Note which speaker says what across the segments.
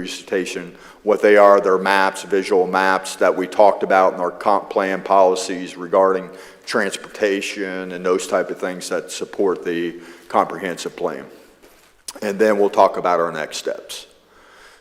Speaker 1: presentation what they are. They're maps, visual maps that we talked about in our comp plan policies regarding transportation and those type of things that support the comprehensive plan. And then we'll talk about our next steps.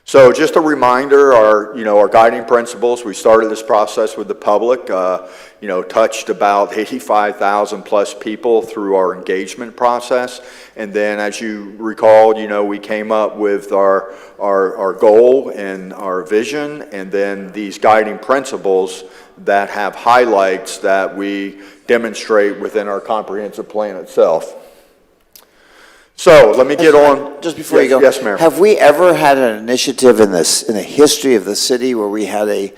Speaker 1: So just a reminder, our guiding principles. We started this process with the public, touched about 85,000 plus people through our engagement process. And then as you recalled, we came up with our goal and our vision, and then these guiding principles that have highlights that we demonstrate within our comprehensive plan itself. So let me get on.
Speaker 2: Just before you go.
Speaker 1: Yes, Mayor.
Speaker 2: Have we ever had an initiative in the history of the city where we had a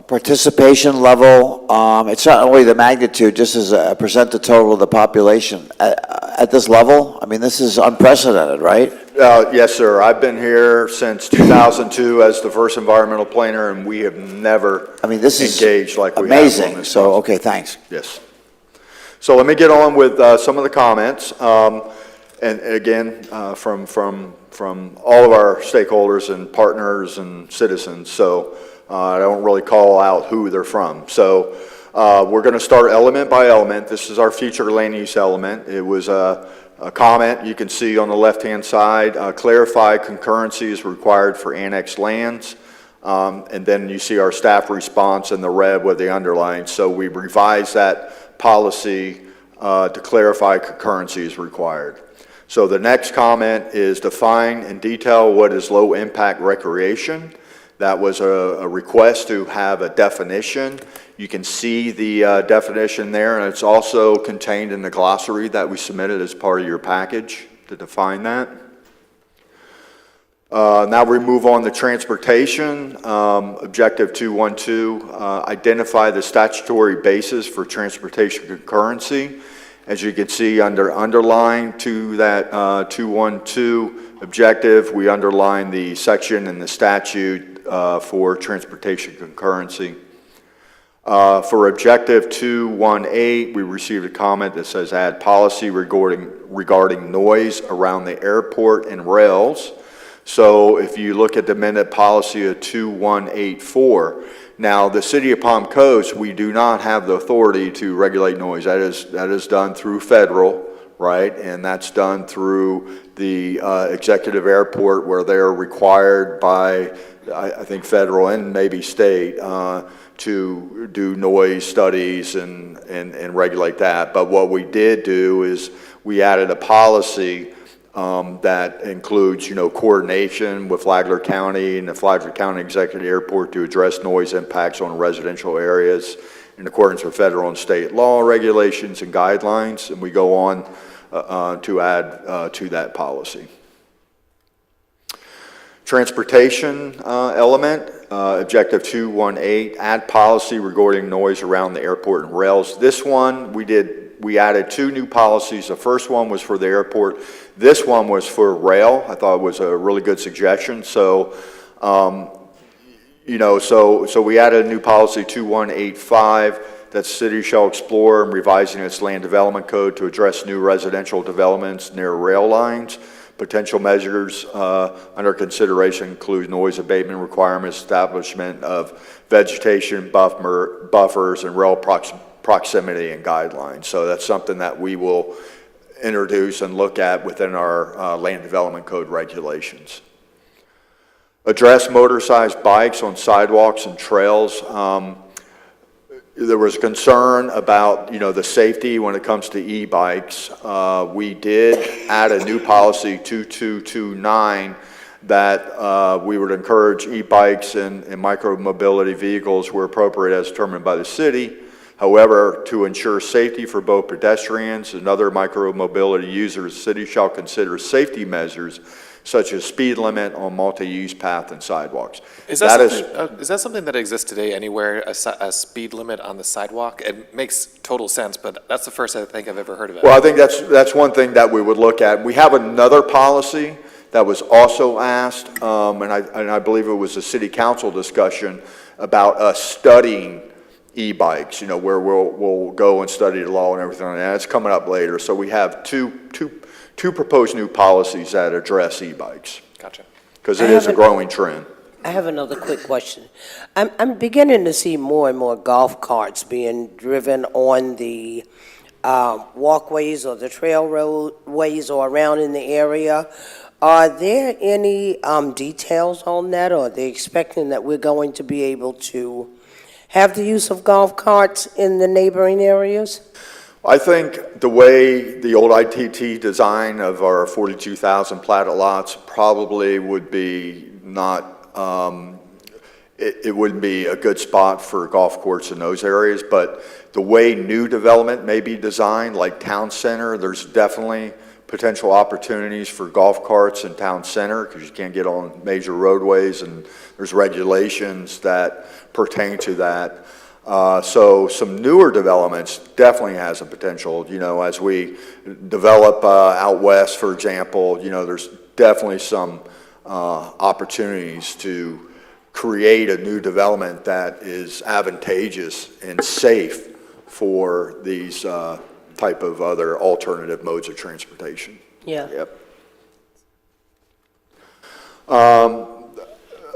Speaker 2: participation level? It's not only the magnitude, just as a percent of total of the population at this level. I mean, this is unprecedented, right?
Speaker 1: Yes, sir. I've been here since 2002 as the first environmental planner, and we have never engaged like we have.
Speaker 2: Amazing. So, okay, thanks.
Speaker 1: Yes. So let me get on with some of the comments, and again, from all of our stakeholders and partners and citizens. So I don't really call out who they're from. So we're going to start element by element. This is our future land use element. It was a comment you can see on the left-hand side. Clarify concurrency is required for annexed lands. And then you see our staff response in the red with the underline. So we revised that policy to clarify concurrency is required. So the next comment is define in detail what is low impact recreation. That was a request to have a definition. You can see the definition there, and it's also contained in the glossary that we submitted as part of your package to define that. Now we move on to transportation. Objective 212, identify the statutory basis for transportation concurrency. As you can see underlined to that 212 objective, we underline the section in the statute for transportation concurrency. For objective 218, we received a comment that says add policy regarding noise around the airport and rails. So if you look at the minute policy of 2184, now the city of Palm Coast, we do not have the authority to regulate noise. That is done through federal, right? And that's done through the executive airport where they're required by, I think, federal and maybe state to do noise studies and regulate that. But what we did do is we added a policy that includes, coordination with Flagler County and the Flagler County Executive Airport to address noise impacts on residential areas in accordance with federal and state law, regulations, and guidelines. And we go on to add to that policy. Transportation element, objective 218, add policy regarding noise around the airport and rails. This one we added two new policies. The first one was for the airport. This one was for rail. I thought it was a really good suggestion. So, so we added a new policy 2185 that the city shall explore and revising its land development code to address new residential developments near rail lines. Potential measures under consideration include noise abatement requirements, establishment of vegetation buffers, and rail proximity and guidelines. So that's something that we will introduce and look at within our land development code regulations. Address motorized bikes on sidewalks and trails. There was concern about, the safety when it comes to e-bikes. We did add a new policy 2229 that we would encourage e-bikes and micro-mobility vehicles where appropriate as determined by the city. However, to ensure safety for both pedestrians and other micro-mobility users, the city shall consider safety measures such as speed limit on multi-use path and sidewalks.
Speaker 3: Is that something that exists today anywhere, a speed limit on the sidewalk? It makes total sense, but that's the first I think I've ever heard of it.
Speaker 1: Well, I think that's one thing that we would look at. We have another policy that was also asked, and I believe it was a city council discussion about us studying e-bikes, where we'll go and study the law and everything like that. It's coming up later. So we have two two proposed new policies that address e-bikes,
Speaker 3: Gotcha.
Speaker 1: because
Speaker 4: I
Speaker 1: it is a
Speaker 4: haven't-
Speaker 1: growing trend.
Speaker 4: I have another quick question. I'm beginning to see more and more golf carts being driven on the walkways or the trail roadways or around in the area. Are there any details on that, or are they expecting that we're going to be able to have the use of golf carts in the neighboring areas?
Speaker 1: I think the way the old ITT design of our 42,000 platted lots probably would be not, it wouldn't be a good spot for golf courses in those areas, but the way new development may be designed, like town center, there's definitely potential opportunities for golf carts in town center, because you can't get on major roadways, and there's regulations that pertain to that. So some newer developments definitely has a potential, as we develop out west, for example, there's definitely some opportunities to create a new development that is advantageous and safe for these type of other alternative modes of transportation.
Speaker 4: Yeah.
Speaker 1: Yep.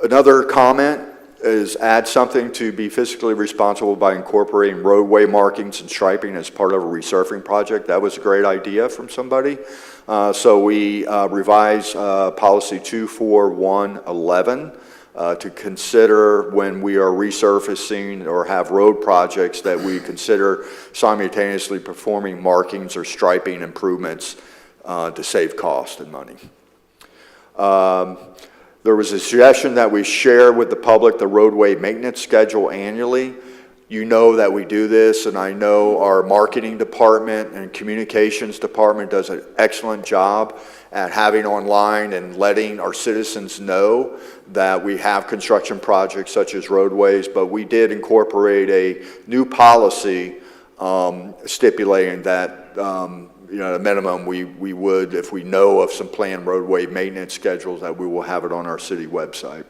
Speaker 1: Another comment is add something to be fiscally responsible by incorporating roadway markings and striping as part of a resurfacing project. That was a great idea from somebody. So we revised policy 24111 to consider when we are resurfacing or have road projects that we consider simultaneously performing markings or striping improvements to save cost and money. There was a suggestion that we share with the public the roadway maintenance schedule annually. You know that we do this, and I know our marketing department and communications department does an excellent job at having online and letting our citizens know that we have construction projects such as roadways, but we did incorporate a new policy stipulating that at a minimum, we would, if we know of some planned roadway maintenance schedules, that we will have it on our city website.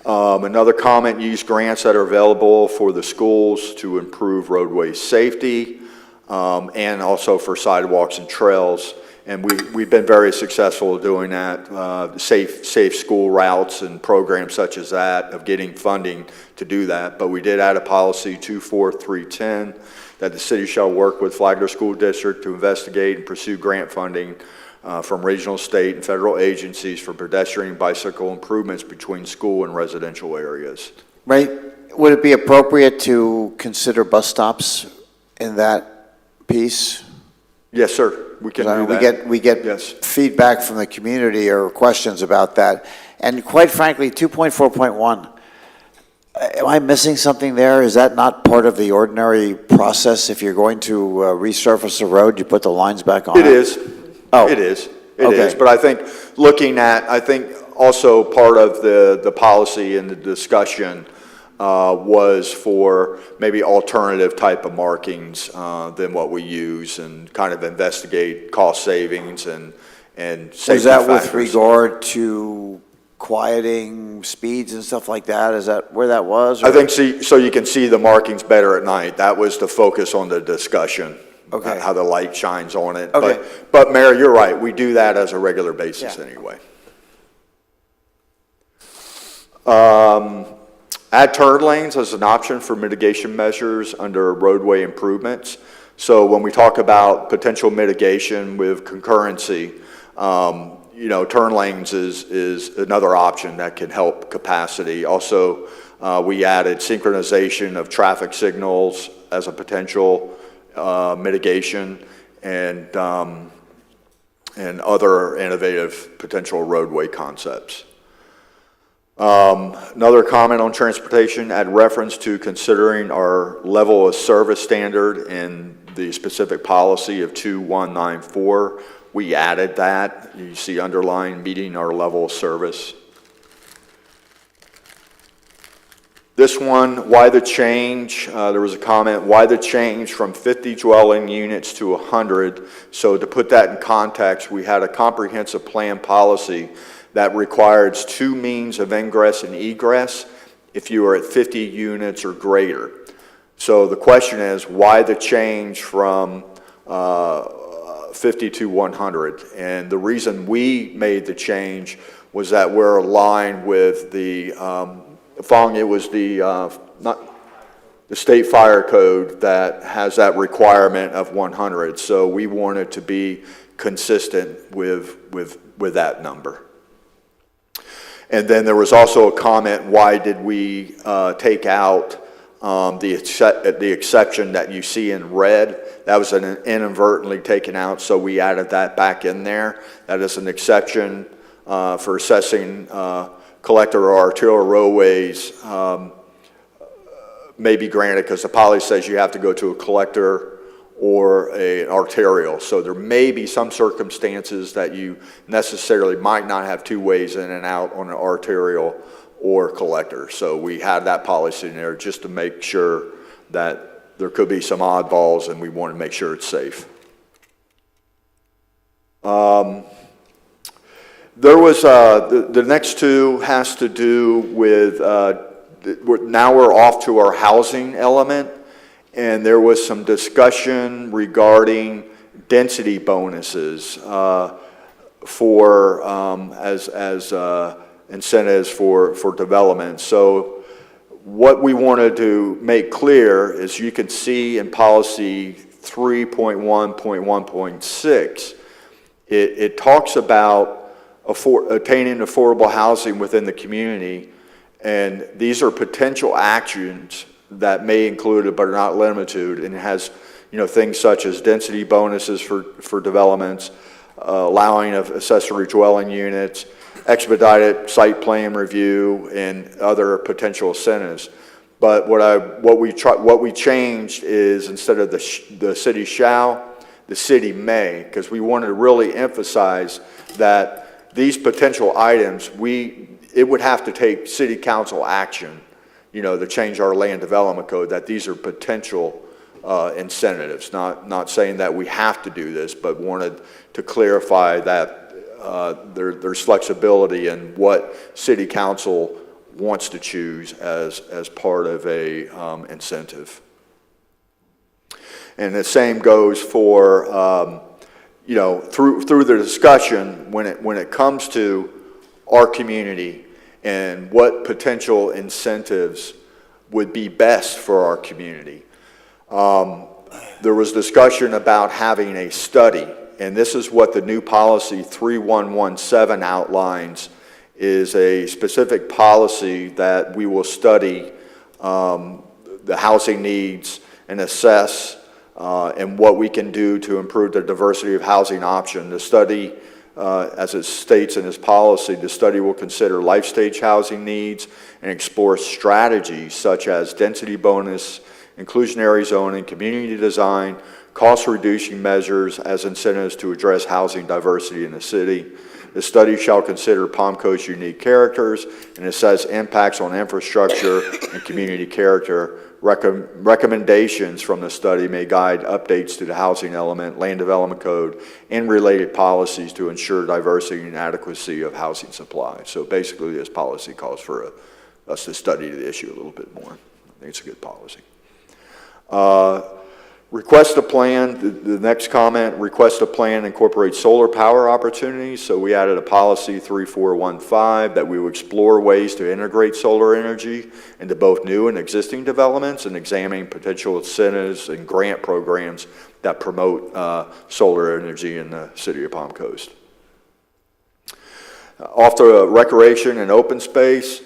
Speaker 1: Another comment, use grants that are available for the schools to improve roadway safety and also for sidewalks and trails. And we've been very successful at doing that, safe school routes and programs such as that, of getting funding to do that. But we did add a policy 24310 that the city shall work with Flagler School District to investigate and pursue grant funding from regional, state, and federal agencies for pedestrian and bicycle improvements between school and residential areas.
Speaker 2: Right, would it be appropriate to consider bus stops in that piece?
Speaker 1: Yes, sir, we can do that.
Speaker 2: We get
Speaker 1: Yes.
Speaker 2: feedback from the community or questions about that. And quite frankly, 2.4.1, am I missing something there? Is that not part of the ordinary process? If you're going to resurface a road, you put the lines back on?
Speaker 1: It is.
Speaker 2: Oh.
Speaker 1: It is. It
Speaker 2: Okay.
Speaker 1: is. But I think I think also part of the policy and the discussion was for maybe alternative type of markings than what we use, and kind of investigate cost savings and safety
Speaker 2: Was that with
Speaker 1: factors.
Speaker 2: regard to quieting speeds and stuff like that? Is that where that was?
Speaker 1: I think so you can see the markings better at night. That was the focus on the discussion.
Speaker 2: Okay.
Speaker 1: How the light shines on it.
Speaker 2: Okay.
Speaker 1: But Mayor, you're right. We do that as a regular basis
Speaker 2: Yeah.
Speaker 1: anyway. Add turn lanes as an option for mitigation measures under roadway improvements. So when we talk about potential mitigation with concurrency, turn lanes is another option that can help capacity. Also, we added synchronization of traffic signals as a potential mitigation, and other innovative potential roadway concepts. Another comment on transportation, add reference to considering our level of service standard in the specific policy of 2194. We added that. You see underlined, meeting our level of service. This one, why the change? There was a comment, why the change from 50 dwelling units to 100? So to put that in context, we had a comprehensive plan policy that requires 2 means of ingress and egress if you are at 50 units or greater. So the question is, why the change from 50 to 100. And the reason we made the change was that we're aligned with the, Fong, it was the, not, the state fire code that has that requirement of 100. So we wanted to be consistent with that number. And then there was also a comment, why did we take out the exception that you see in red? That was inadvertently taken out, so we added that back in there. That is an exception for assessing collector or arterial roadways may be granted because the policy says you have to go to a collector or an arterial. So there may be some circumstances that you necessarily might not have two ways in and out on an arterial or collector. So we had that policy in there just to make sure that there could be some oddballs and we want to make sure it's safe. There was, the next two has to do with, now we're off to our housing element, and there was some discussion regarding density bonuses for, as incentives for development. So what we wanted to make clear is you can see in policy 3.1.1.6, it talks about attaining affordable housing within the community, and these are potential actions that may include it but are not limited to, and it has, you know, things such as density bonuses for developments, allowing of accessory dwelling units, expedited site plan review, and other potential incentives. But what we changed is instead of the city shall, the city may, because we wanted to really emphasize that these potential items, it would have to take city council action, you know, to change our land development code, that these are potential incentives, not saying that we have to do this, but wanted to clarify that there's flexibility in what city council wants to choose as part of a incentive. And the same goes for, you know, through the discussion when it comes to our community and what potential incentives would be best for our community. There was discussion about having a study, and this is what the new policy 3117 outlines, is a specific policy that we will study the housing needs and assess and what we can do to improve the diversity of housing option. The study, as it states in its policy, the study will consider life stage housing needs and explore strategies such as density bonus, inclusionary zoning, community design, cost-reducing measures as incentives to address housing diversity in the city. The study shall consider Palmcoast's unique characters and assess impacts on infrastructure and community character. Recommendations from the study may guide updates to the housing element, land development code, and related policies to ensure diversity and adequacy of housing supply. So basically, this policy calls for us to study the issue a little bit more. I think it's a good policy. Request a plan, the next comment, request a plan incorporates solar power opportunities. So we added a policy 3415 that we will explore ways to integrate solar energy into both new and existing developments and examining potential incentives and grant programs that promote solar energy in the city of Palm Coast. Off to recreation and open space.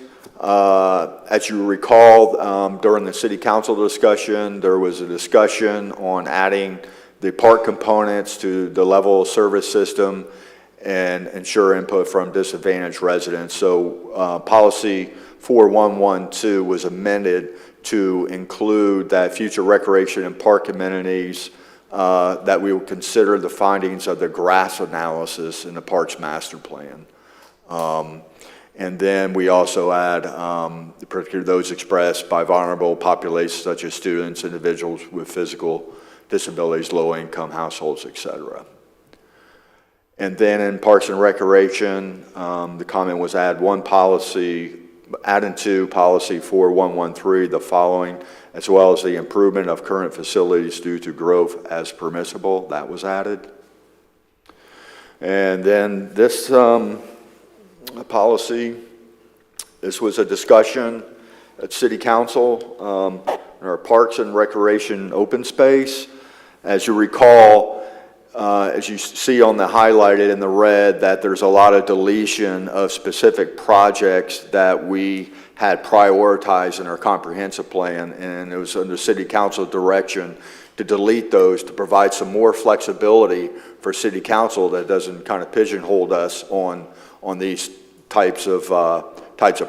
Speaker 1: As you recall, during the city council discussion, there was a discussion on adding the park components to the level of service system and ensure input from disadvantaged residents. So policy 4112 was amended to include that future recreation and park amenities that we will consider the findings of the grass analysis in the parks master plan. And then we also add, particularly those expressed by vulnerable populations such as students, individuals with physical disabilities, low-income households, etc. And then in Parks and Recreation, the comment was add into policy 4113 the following, as well as the improvement of current facilities due to growth as permissible. That was added. And then this policy, this was a discussion at City Council, in our Parks and Recreation open space. As you recall, as you see on the highlighted in the red, that there's a lot of deletion of specific projects that we had prioritized in our comprehensive plan, and it was under City Council direction to delete those to provide some more flexibility for City Council that doesn't kind of pigeonhole us on these types of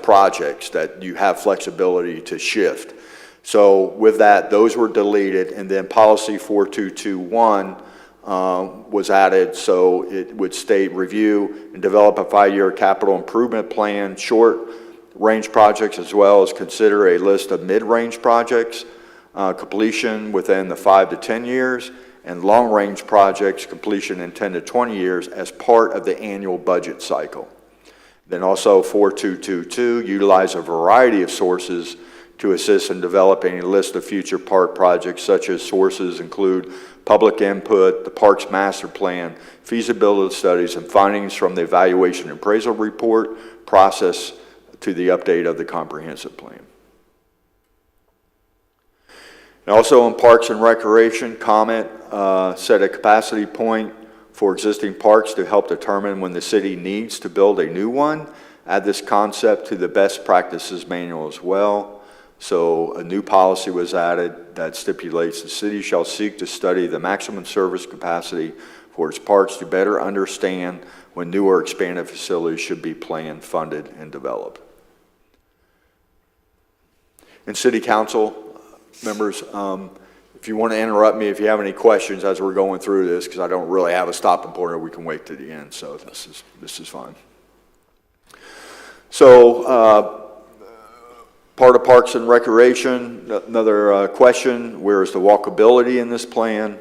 Speaker 1: projects, that you have flexibility to shift. So with that, those were deleted, and then policy 4221 was added, so it would state review and develop a 5-year capital improvement plan, short-range projects, as well as consider a list of mid-range projects, completion within the 5 to 10 years, and long-range projects completion in 10 to 20 years as part of the annual budget cycle. Then also 4222, utilize a variety of sources to assist in developing a list of future park projects, such as sources include public input, the parks master plan, feasibility studies, and findings from the evaluation and appraisal report process to the update of the comprehensive plan. And also on Parks and Recreation, comment set a capacity point for existing parks to help determine when the city needs to build a new one. Add this concept to the best practices manual as well. So a new policy was added that stipulates the city shall seek to study the maximum service capacity for its parks to better understand when new or expanded facilities should be planned, funded, and developed. And City Council members, if you want to interrupt me if you have any questions as we're going through this, because I don't really have a stopping point, or we can wait to the end, so this is fine. So part of Parks and Recreation, another question, where is the walkability in this plan?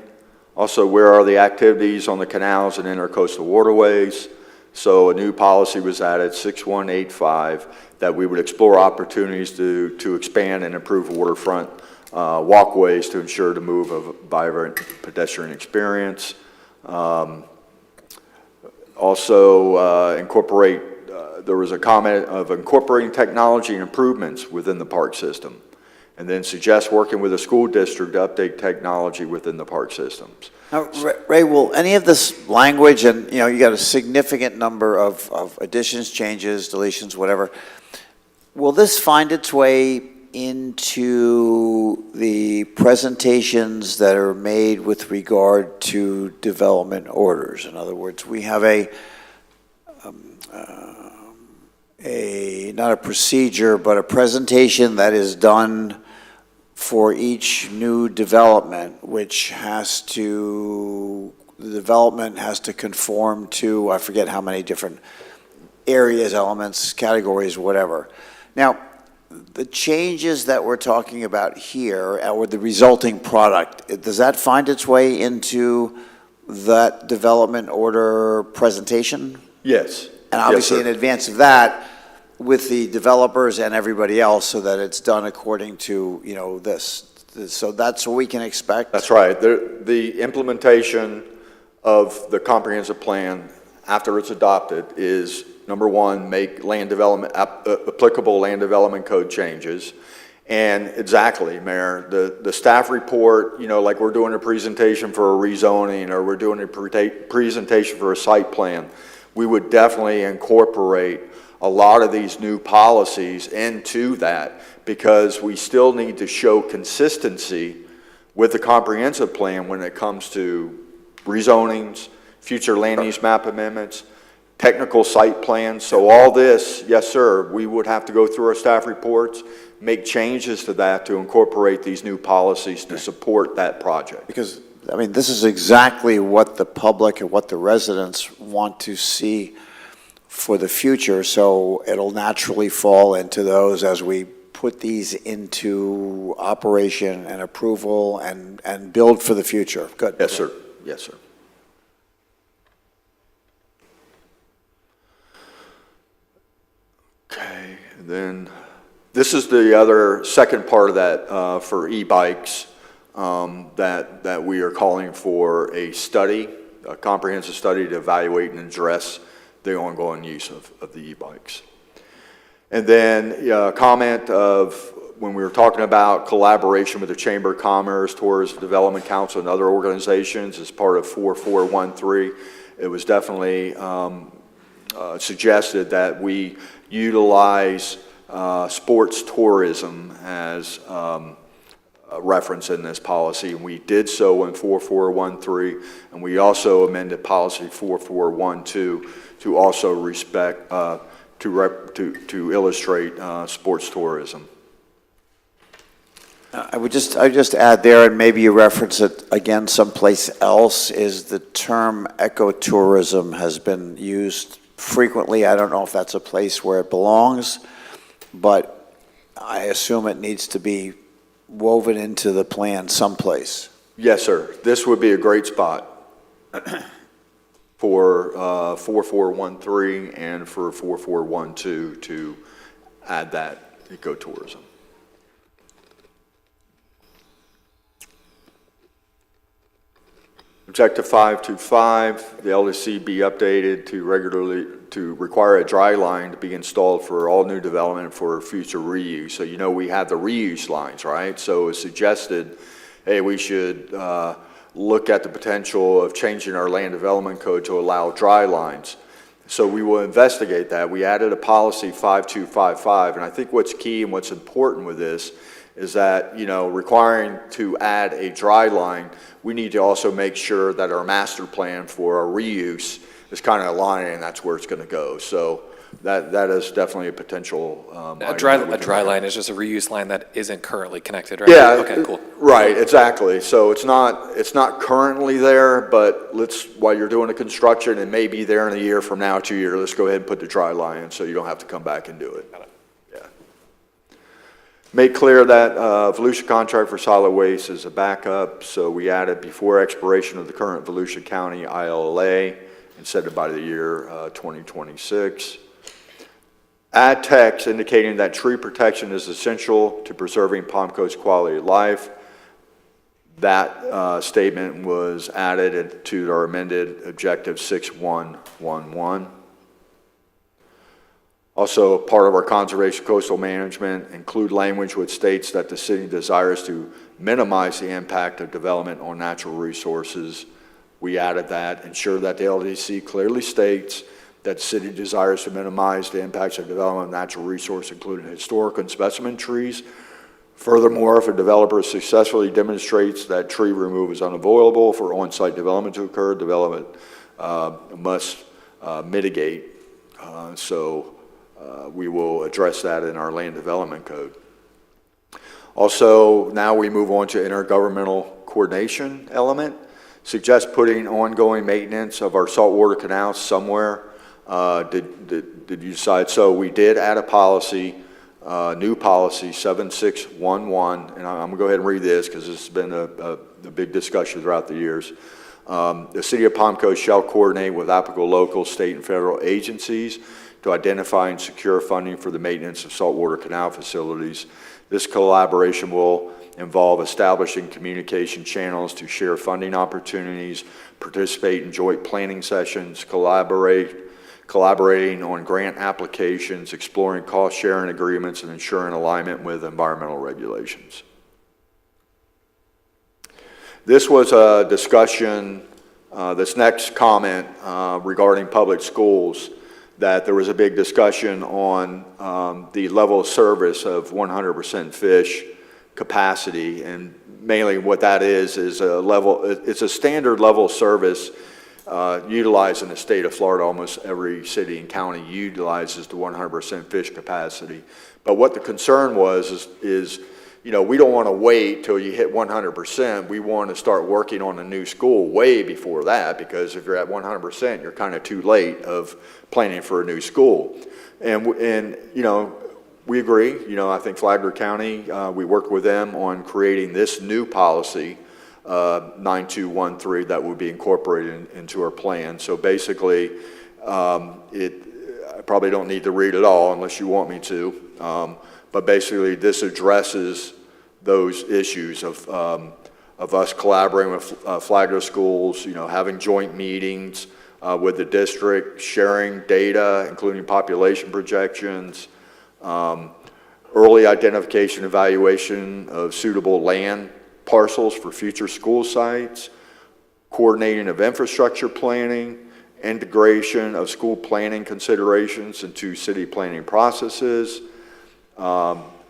Speaker 1: Also, where are the activities on the canals and intercoastal waterways? So a new policy was added, 6185, that we would explore opportunities to expand and improve waterfront walkways to ensure the move of a vibrant pedestrian experience. Also incorporate, there was a comment of incorporating technology and improvements within the park system, and then suggest working with a school district to update technology within the park systems.
Speaker 2: Now, Ray, will any of this language, and you got a significant number of additions, changes, deletions, whatever, will this find its way into the presentations that are made with regard to development orders? In other words, we have not a procedure, but a presentation that is done for each new development, which the development has to conform to, I forget how many different areas, elements, categories, whatever. Now, the changes that we're talking about here, or the resulting product, does that find its way into that development order presentation?
Speaker 1: Yes.
Speaker 2: And obviously
Speaker 1: Yes, sir.
Speaker 2: in advance of that, with the developers and everybody else, so that it's done according to, this. So that's what we can expect?
Speaker 1: That's right. The implementation of the comprehensive plan after it's adopted is, number one, make land development, applicable land development code changes. And exactly, Mayor, the staff report, like we're doing a presentation for a rezoning, or we're doing a presentation for a site plan, we would definitely incorporate a lot of these new policies into that, because we still need to show consistency with the comprehensive plan when it comes to rezonings, future land use map amendments, technical site plans. So all this, yes, sir, we would have to go through our staff reports, make changes to that to incorporate these new policies to support that project.
Speaker 2: Because, this is exactly what the public and what the residents want to see for the future, so it'll naturally fall into those as we put these into operation and approval and build for the future. Good.
Speaker 1: Yes, sir. Yes, sir. Okay, and then this is the other second part of that for e-bikes, that we are calling for a study a comprehensive study to evaluate and address the ongoing use of the e-bikes. And then a comment of when we were talking about collaboration with the Chamber of Commerce, Tourism Development Council, and other organizations as part of 4413, it was definitely suggested that we utilize sports tourism as a reference in this policy, and we did so in 4413, and we also amended policy 4412 to also respect to illustrate sports tourism.
Speaker 2: I would just add there, and maybe you reference it again someplace else, is the term ecotourism has been used frequently. I don't know if that's a place where it belongs, but I assume it needs to be woven into the plan someplace.
Speaker 1: Yes, sir. This would be a great spot for 4413 and for 4412 to add that ecotourism. Objective 525, the LDC be updated to require a dry line to be installed for all new development for future reuse. So you know we have the reuse lines, right? So it's suggested, hey, we should look at the potential of changing our land development code to allow dry lines. So we will investigate that. We added a policy 5255, and I think what's key and what's important with this is that, you know, requiring to add a dry line, we need to also make sure that our master plan for our reuse is kind of aligned, and that's where it's going to go. So that is definitely a potential.
Speaker 3: A dry line is just a reuse line that isn't currently connected, right?
Speaker 1: Yeah.
Speaker 3: Okay, cool.
Speaker 1: Right, exactly. So it's not currently there, but while you're doing the construction, it may be there in a year from now, 2 years, let's go ahead and put the dry line in so you don't have to come back and do it. Yeah. Make clear that Volusia contract for solid waste is a backup, so we added before expiration of the current Volusia County ILLA and set it by the year 2026. Add text indicating that tree protection is essential to preserving Palm Coast quality of life. That statement was added to our amended Objective 6111. Also, part of our conservation coastal management include language which states that the city desires to minimize the impact of development on natural resources. We added that, ensure that the LDC clearly states that the city desires to minimize the impacts of development of natural resources, including historic and specimen trees. Furthermore, if a developer successfully demonstrates that tree removal is unavoidable for on-site development to occur, development must mitigate. We will address that in our land development code. Also, now we move on to intergovernmental coordination element. Suggest putting ongoing maintenance of our saltwater canals somewhere. Did you decide? So we did add a policy, new policy 7611, and I'm gonna go ahead and read this because this has been a big discussion throughout the years. The City of Palm Coast shall coordinate with applicable local, state, and federal agencies to identify and secure funding for the maintenance of saltwater canal facilities. This collaboration will involve establishing communication channels to share funding opportunities, participate in joint planning sessions, collaborating on grant applications, exploring cost-sharing agreements, and ensuring alignment with environmental regulations. This was a discussion, this next comment regarding public schools, that there was a big discussion on the level of service of 100% fish capacity, and mainly what that is a level, it's a standard level of service utilized in the state of Florida. Almost every city and county utilizes the 100% fish capacity. But what the concern was is, you know, we don't want to wait till you hit 100%. We want to start working on a new school way before that, because if you're at 100%, you're kind of too late of planning for a new school. And you know, we agree. You know, I think Flagler County, we worked with them on creating this new policy, 9213, that would be incorporated into our plan. So basically, I probably don't need to read it all unless you want me to. But basically, this addresses those issues of of us collaborating with Flagler Schools, having joint meetings with the district, sharing data, including population projections, early identification, evaluation of suitable land parcels for future school sites, coordinating of infrastructure planning, integration of school planning considerations into city planning processes,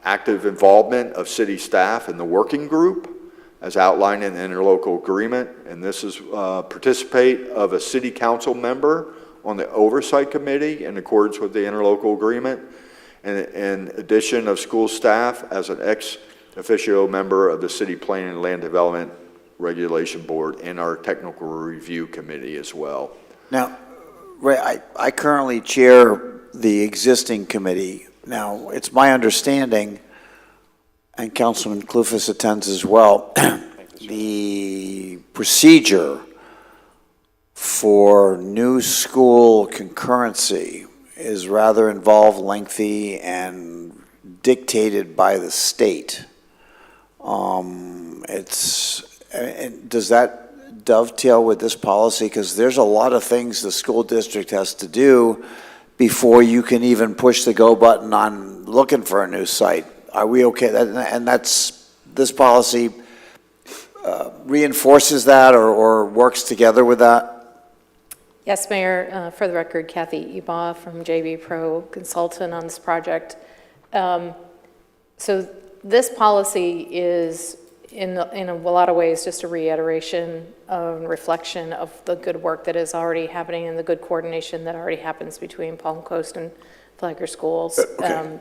Speaker 1: active involvement of city staff in the working group as outlined in the interlocal agreement, and this is participate of a city council member on the oversight committee in accordance with the interlocal agreement, and in addition of school staff as an ex officio member of the city planning and land development regulation board and our technical review committee as well.
Speaker 2: Now, Ray, I currently chair the existing committee. Now, it's my understanding, and Councilman Clufus attends as well, the procedure for new school concurrency is rather involved, lengthy, and dictated by the state. Does that dovetail with this policy? Because there's a lot of things the school district has to do before you can even push the go button on looking for a new site. Are we okay? And this policy reinforces that or works together with that?
Speaker 5: Yes, Mayor. For the record, Kathy Ebaugh from JB Pro, consultant on this project. So this policy is, in a lot of ways, just a reiteration of reflection of the good work that is already happening and the good coordination that already happens between Palm Coast and Flagler Schools.
Speaker 2: Okay.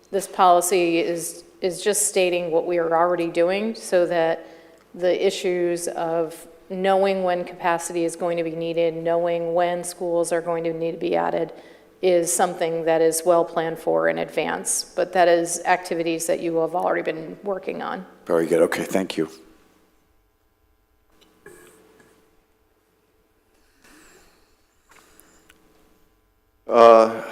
Speaker 5: This policy is just stating what we are already doing so that the issues of knowing when capacity is going to be needed, knowing when schools are going to need to be added, is something that is well planned for in advance, but that is activities that you have already been working on.
Speaker 2: Very good. Okay, thank you.
Speaker 1: As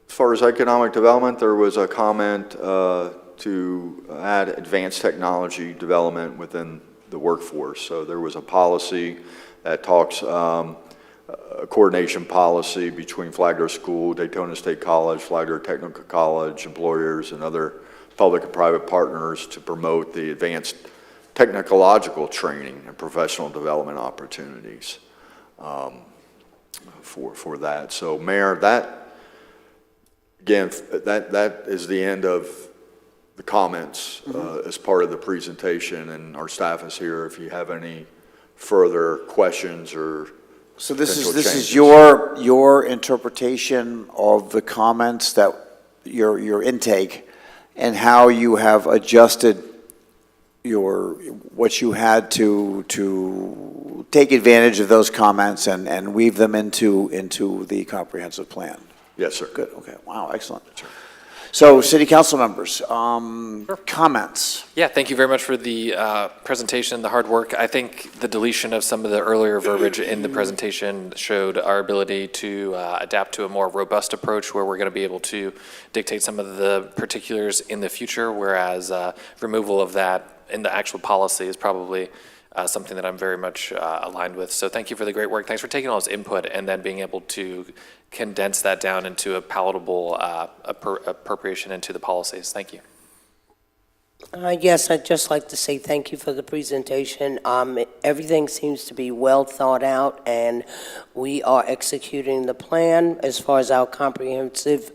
Speaker 1: far as economic development, there was a comment to add advanced technology development within the workforce. So there was a policy that talks a coordination policy between Flagler School, Daytona State College, Flagler Technical College, employers, and other public and private partners to promote the advanced technological training and professional development opportunities for that. So, Mayor, that is the end of the comments as part of the presentation, and our staff is here if you have any further questions or
Speaker 2: So this
Speaker 1: potential
Speaker 2: is
Speaker 1: changes.
Speaker 2: your interpretation of the comments, that your intake, and how you have adjusted what you had to take advantage of those comments and weave them into the comprehensive plan.
Speaker 1: Yes, sir.
Speaker 2: Good. Okay. Wow. Excellent. So, city council members, comments.
Speaker 3: Yeah, thank you very much for the presentation, the hard work. I think the deletion of some of the earlier verbiage in the presentation showed our ability to adapt to a more robust approach where we're going to be able to dictate some of the particulars in the future, whereas removal of that in the actual policy is probably something that I'm very much aligned with. So thank you for the great work. Thanks for taking all this input and then being able to condense that down into a palatable appropriation into the policies. Thank you.
Speaker 4: Yes, I'd just like to say thank you for the presentation. Everything seems to be well thought out, and we are executing the plan as far as our comprehensive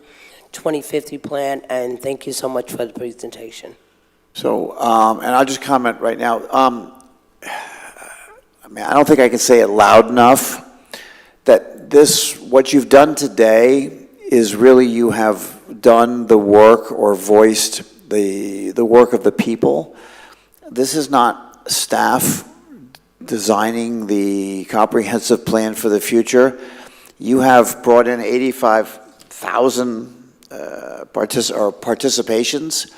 Speaker 4: 2050 plan, and thank you so much for the presentation.
Speaker 2: So, and I'll just comment right now. I mean, I don't think I can say it loud enough that what you've done today is really you have done the work or voiced the work of the people. This is not staff designing the comprehensive plan for the future. You have brought in 85,000 participations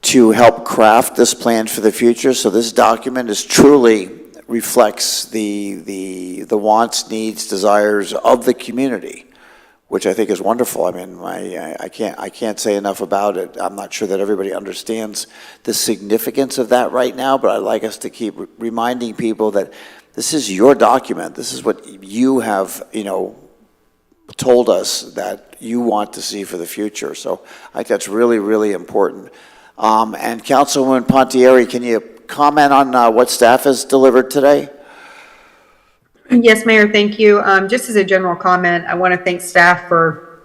Speaker 2: to help craft this plan for the future. So this document is truly reflects the wants, needs, desires of the community, which I think is wonderful. I mean, I can't say enough about it. I'm not sure that everybody understands the significance of that right now, but I'd like us to keep reminding people that this is your document. This is what you have, told us that you want to see for the future. So I think that's really, really important. And Councilwoman Pontieri, can you comment on what staff has delivered today?
Speaker 6: Yes, Mayor, thank you. Just as a general comment, I want to thank staff for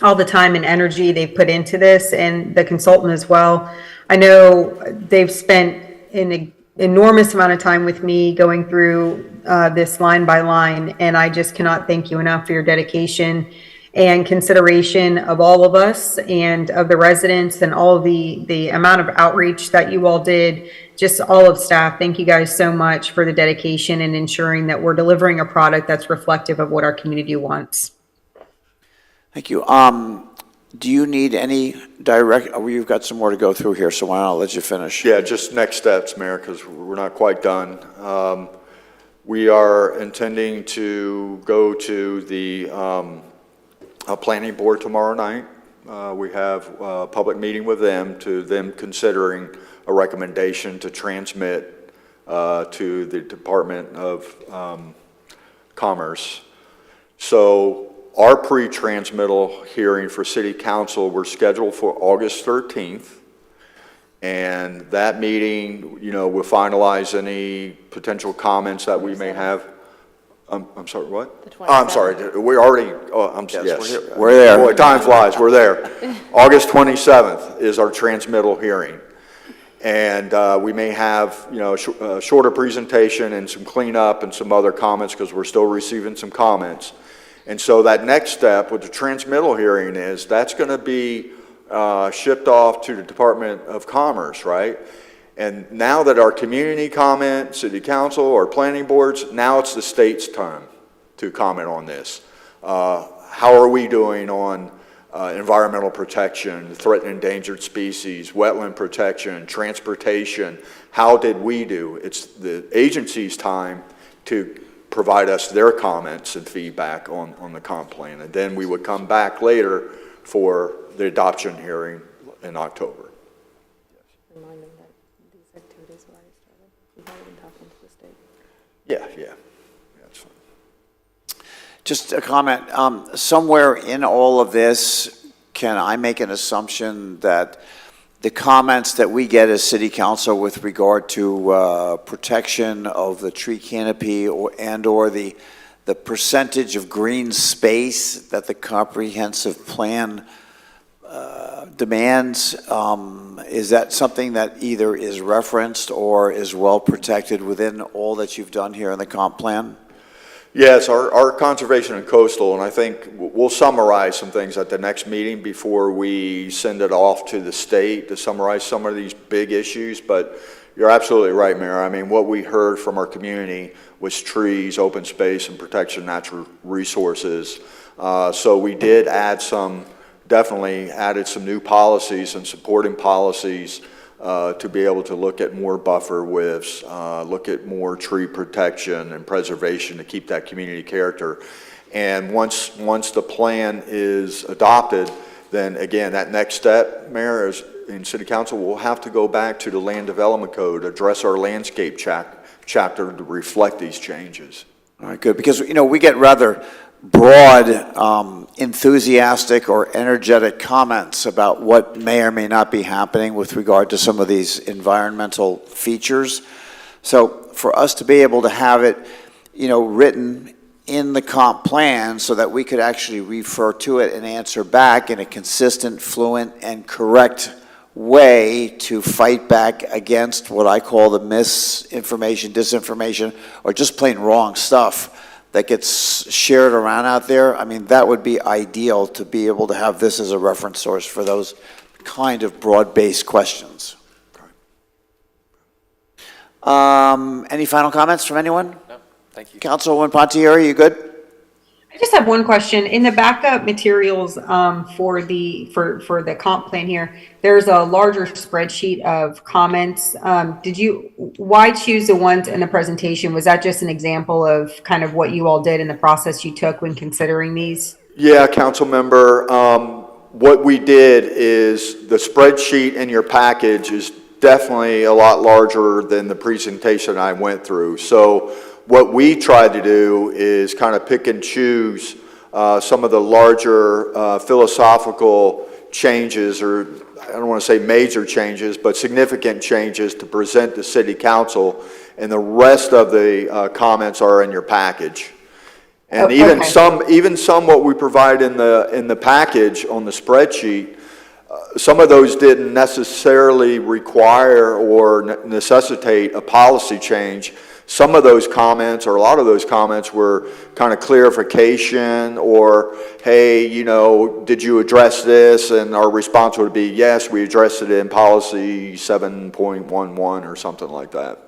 Speaker 6: all the time and energy they've put into this, and the consultant as well. I know they've spent an enormous amount of time with me going through this line by line, and I just cannot thank you enough for your dedication and consideration of all of us and of the residents, and all of the amount of outreach that you all did. Just all of staff, thank you guys so much for the dedication and ensuring that we're delivering a product that's reflective of what our community wants.
Speaker 2: Thank you. Do you need any you've got some more to go through here, so why don't I let you finish?
Speaker 1: Yeah, just next steps, Mayor, because we're not quite done. We are intending to go to the planning board tomorrow night. We have a public meeting with them considering a recommendation to transmit to the Department of Commerce. So our pre-transmittal hearing for City Council, we're scheduled for August 13th. And that meeting, will finalize any potential comments that we may have. I'm sorry, what?
Speaker 5: The
Speaker 1: Oh, I'm sorry, we already, yes.
Speaker 2: We're there.
Speaker 1: Boy, time flies, we're there. August 27th is our transmittal hearing. And we may have, a shorter presentation and some cleanup and some other comments, because we're still receiving some comments. And so that next step with the transmittal hearing is, that's going to be shipped off to the Department of Commerce, right? And now that our community comment, city council, or planning boards, now it's the state's time to comment on this. How are we doing on environmental protection, threatened and endangered species, wetland protection, transportation? How did we do? It's the agency's time to provide us their comments and feedback on the comp plan. And then we would come back later for the adoption hearing in October.
Speaker 5: Remind them that these activities have already started. We've already been talking to the state.
Speaker 1: Yeah, that's fine.
Speaker 2: Just a comment. Somewhere in all of this, can I make an assumption that the comments that we get as city council with regard to protection of the tree canopy or the percentage of green space that the comprehensive plan demands, is that something that either is referenced or is well protected within all that you've done here in the comp plan?
Speaker 1: Yes, our conservation and coastal, and I think we'll summarize some things at the next meeting before we send it off to the state to summarize some of these big issues. But you're absolutely right, Mayor. I mean, what we heard from our community was trees, open space, and protection of natural resources. So we did definitely added some new policies and supporting policies to be able to look at more buffer widths, look at more tree protection and preservation to keep that community character. And once the plan is adopted, then again, that next step, Mayor, is in City Council, we'll have to go back to the Land Development Code, address our landscape chapter to reflect these changes.
Speaker 2: All right, good, because, we get rather broad, enthusiastic or energetic comments about what may or may not be happening with regard to some of these environmental features. So for us to be able to have it, written in the comp plan so that we could actually refer to it and answer back in a consistent, fluent, and correct way to fight back against what I call the misinformation, disinformation, or just plain wrong stuff that gets shared around out there. I mean, that would be ideal to be able to have this as a reference source for those kind of broad-based questions. Any final comments from anyone?
Speaker 3: No, thank you.
Speaker 2: Councilwoman Pontieri, you good?
Speaker 6: I just have one question. In the backup materials for the comp plan here, there's a larger spreadsheet of comments. Why choose the ones in the presentation? Was that just an example of kind of what you all did in the process you took when considering these?
Speaker 1: Yeah, council member, what we did is the spreadsheet in your package is definitely a lot larger than the presentation I went through. So what we tried to do is kind of pick and choose some of the larger philosophical changes, or I don't want to say major changes, but significant changes to present to city council, and the rest of the comments are in your package. And even some what we provide in the package on the spreadsheet, some of those didn't necessarily require or necessitate a policy change. Some of those comments, or a lot of those comments, were kind of clarification, or, hey, you know, did you address this? And our response would be, yes, we addressed it in policy 7.11 or something like that.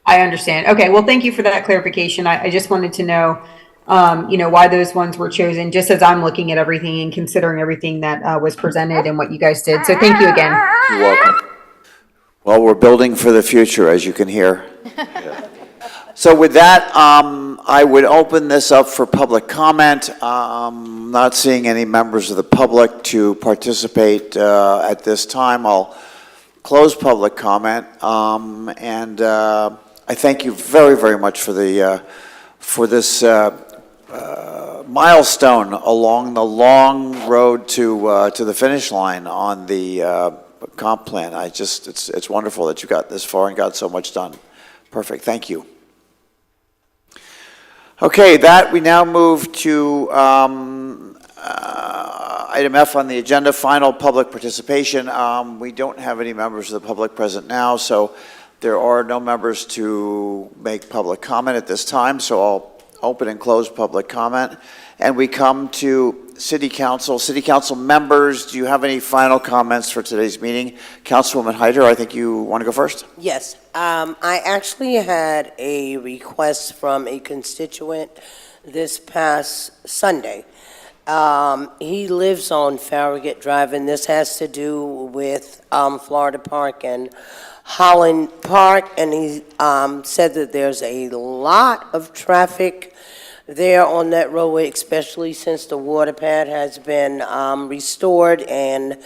Speaker 6: I understand. Okay, well, thank you for that clarification. I just wanted to know, why those ones were chosen, just as I'm looking at everything and considering everything that was presented and what you guys did. So thank you again.
Speaker 1: You're welcome.
Speaker 2: Well, we're building for the future, as you can hear. So with that, I would open this up for public comment. Not seeing any members of the public to participate at this time. I'll close public comment, and I thank you very, very much for this milestone along the long road to the finish line on the comp plan. It's wonderful that you got this far and got so much done. Perfect. Thank you. Okay, we now move to item F on the agenda, final public participation. We don't have any members of the public present now, so there are no members to make public comment at this time, so I'll open and close public comment. And we come to City Council. City Council members, do you have any final comments for today's meeting? Councilwoman Hyder, I think you want to go first?
Speaker 4: Yes, I actually had a request from a constituent this past Sunday. He lives on Farragut Drive, and this has to do with Florida Park and Holland Park, and he said that there's a lot of traffic there on that roadway, especially since the water pad has been restored, and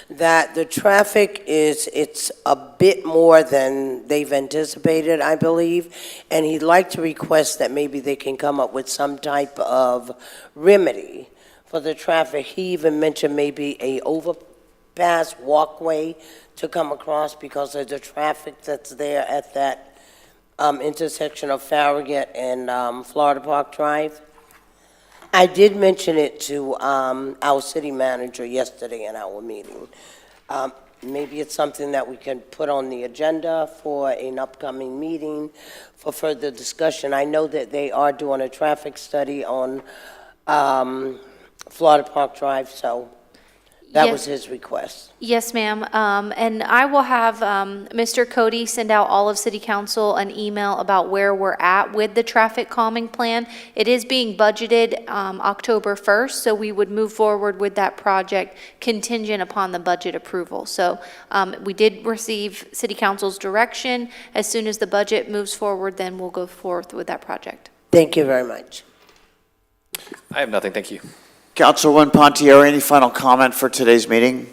Speaker 4: that the traffic it's a bit more than they've anticipated, I believe, and he'd like to request that maybe they can come up with some type of remedy for the traffic. He even mentioned maybe a overpass walkway to come across because of the traffic that's there at that intersection of Farragut and Florida Park Drive. I did mention it to our city manager yesterday in our meeting. Maybe it's something that we can put on the agenda for an upcoming meeting for further discussion. I know that they are doing a traffic study on Florida Park Drive, so that was his request.
Speaker 7: Yes, ma'am. And I will have Mr. Cody send out all of City Council an email about where we're at with the traffic calming plan. It is being budgeted October 1st, so we would move forward with that project contingent upon the budget approval. So we did receive City Council's direction. As soon as the budget moves forward, then we'll go forth with that project.
Speaker 4: Thank you very much.
Speaker 3: I have nothing, thank you.
Speaker 2: Councilwoman Pontieri, any final comment for today's meeting?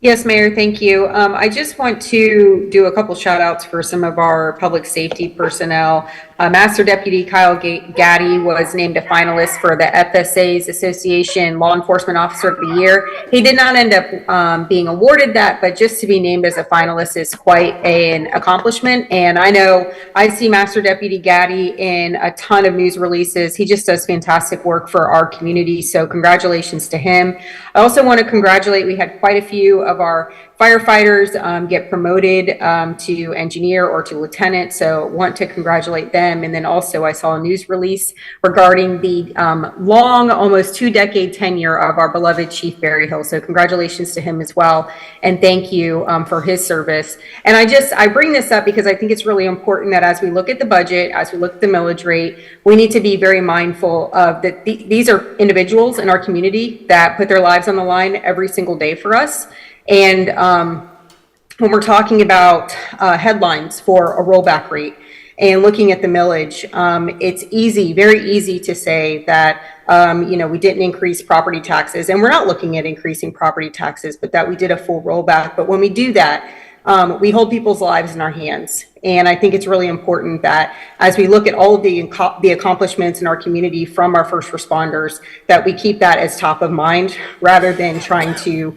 Speaker 6: Yes, Mayor, thank you. I just want to do a couple shout outs for some of our public safety personnel. Master Deputy Kyle Gaddy was named a finalist for the FSA's Association Law Enforcement Officer of the Year. He did not end up being awarded that, but just to be named as a finalist is quite an accomplishment. And I know I see Master Deputy Gaddy in a ton of news releases. He just does fantastic work for our community. So congratulations to him. I also want to congratulate, we had quite a few of our firefighters get promoted to engineer or to lieutenant, so want to congratulate them. And then also I saw a news release regarding the long, almost 2-decade tenure of our beloved Chief Barry Hill, so congratulations to him as well, and thank you for his service. And I bring this up because I think it's really important that as we look at the budget, as we look at the millage rate, we need to be very mindful of that these are individuals in our community that put their lives on the line every single day for us. And when we're talking about headlines for a rollback rate, And looking at the millage, it's easy, very easy to say that, we didn't increase property taxes, and we're not looking at increasing property taxes, but that we did a full rollback. But when we do that, we hold people's lives in our hands. And I think it's really important that as we look at all of the accomplishments in our community from our first responders, that we keep that as top of mind rather than trying to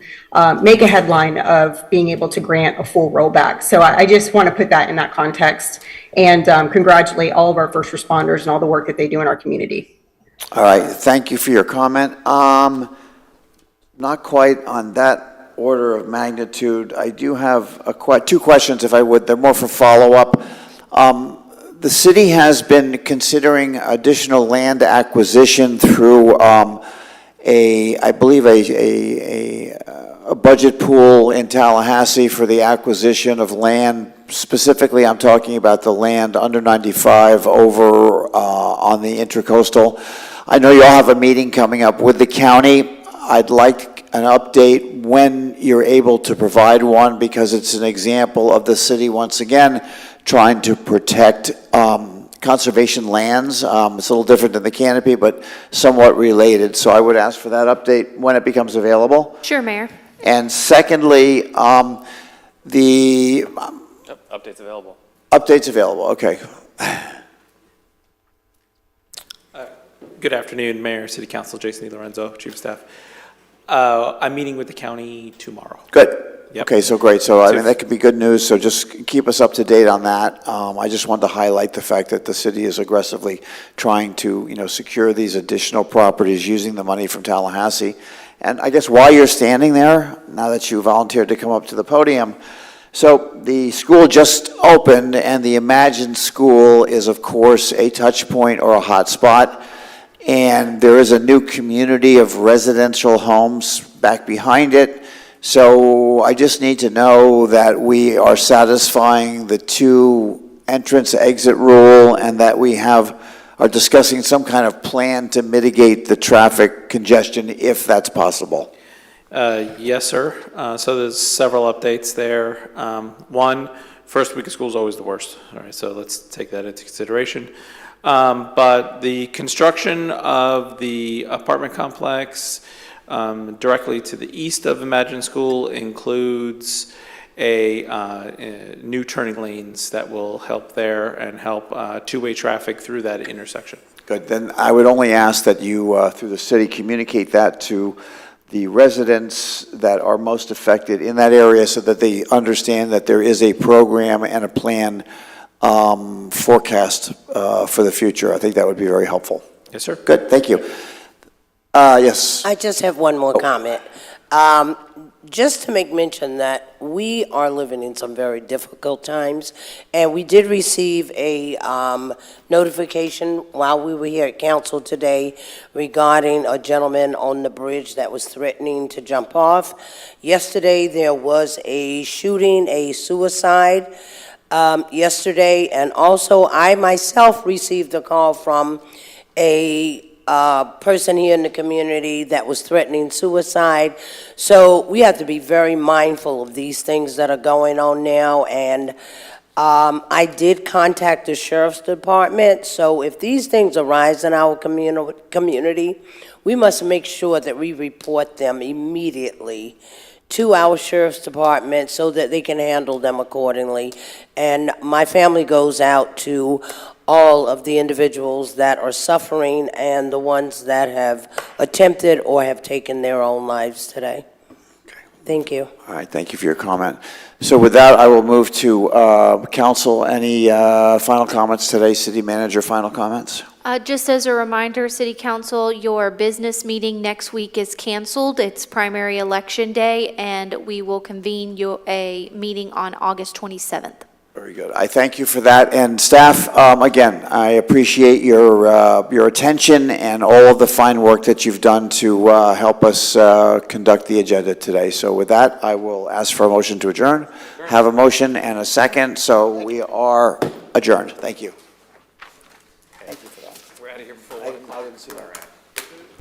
Speaker 6: make a headline of being able to grant a full rollback. So I just want to put that in that context and congratulate all of our first responders and all the work that they do in our community.
Speaker 2: All right, thank you for your comment. Not quite on that order of magnitude. I do have two questions, if I would. They're more for follow-up. The city has been considering additional land acquisition through I believe a budget pool in Tallahassee for the acquisition of land. Specifically, I'm talking about the land under 95 over on the Intracoastal. I know you all have a meeting coming up with the county. I'd like an update when you're able to provide one, because it's an example of the city, once again, trying to protect conservation lands. It's a little different than the canopy, but somewhat related. So I would ask for that update when it becomes available.
Speaker 7: Sure, Mayor.
Speaker 2: And secondly, the
Speaker 3: Updates available.
Speaker 2: update's available, okay.
Speaker 8: Good afternoon, Mayor, City Council, Jason DiLorenzo, Chief of Staff. I'm meeting with the county tomorrow.
Speaker 2: Good.
Speaker 8: Yep.
Speaker 2: Okay, so great. So, I mean, that could be good news, so just keep us up to date on that. I just wanted to highlight the fact that the city is aggressively trying to, secure these additional properties using the money from Tallahassee. And I guess while you're standing there, now that you volunteered to come up to the podium, so the school just opened, and the Imagine School is, of course, a touch point or a hot spot. And there is a new community of residential homes back behind it. So I just need to know that we are satisfying the 2 entrance-exit rule, and that we are discussing some kind of plan to mitigate the traffic congestion, if that's possible.
Speaker 8: Yes, sir. So there's several updates there. One, first week of school is always the worst. All right, so let's take that into consideration. But the construction of the apartment complex directly to the east of Imagine School includes new turning lanes that will help there and help two-way traffic through that intersection.
Speaker 2: Good. Then I would only ask that you, through the city, communicate that to the residents that are most affected in that area, so that they understand that there is a program and a plan forecast for the future. I think that would be very helpful.
Speaker 8: Yes, sir.
Speaker 2: Good, thank you. Yes.
Speaker 4: I just have one more comment. Just to make mention that we are living in some very difficult times, and we did receive a notification while we were here at council today regarding a gentleman on the bridge that was threatening to jump off. Yesterday, there was a shooting, a suicide yesterday, and also I myself received a call from a person here in the community that was threatening suicide. So we have to be very mindful of these things that are going on now. And I did contact the sheriff's department. So if these things arise in our community, we must make sure that we report them immediately to our sheriff's department so that they can handle them accordingly. And my family goes out to all of the individuals that are suffering and the ones that have attempted or have taken their own lives today. Thank you.
Speaker 2: All right, thank you for your comment. So with that, I will move to council. Any final comments today? City manager, final comments?
Speaker 7: Just as a reminder, City Council, your business meeting next week is canceled. It's primary election day, and we will convene a meeting on August 27th.
Speaker 2: Very good. I thank you for that. And staff, again, I appreciate your attention and all of the fine work that you've done to help us conduct the agenda today. So with that, I will ask for a motion to adjourn. Have a motion and a second, so we are adjourned. Thank you. Thank you for that.
Speaker 3: We're out of here before
Speaker 2: I didn't see that.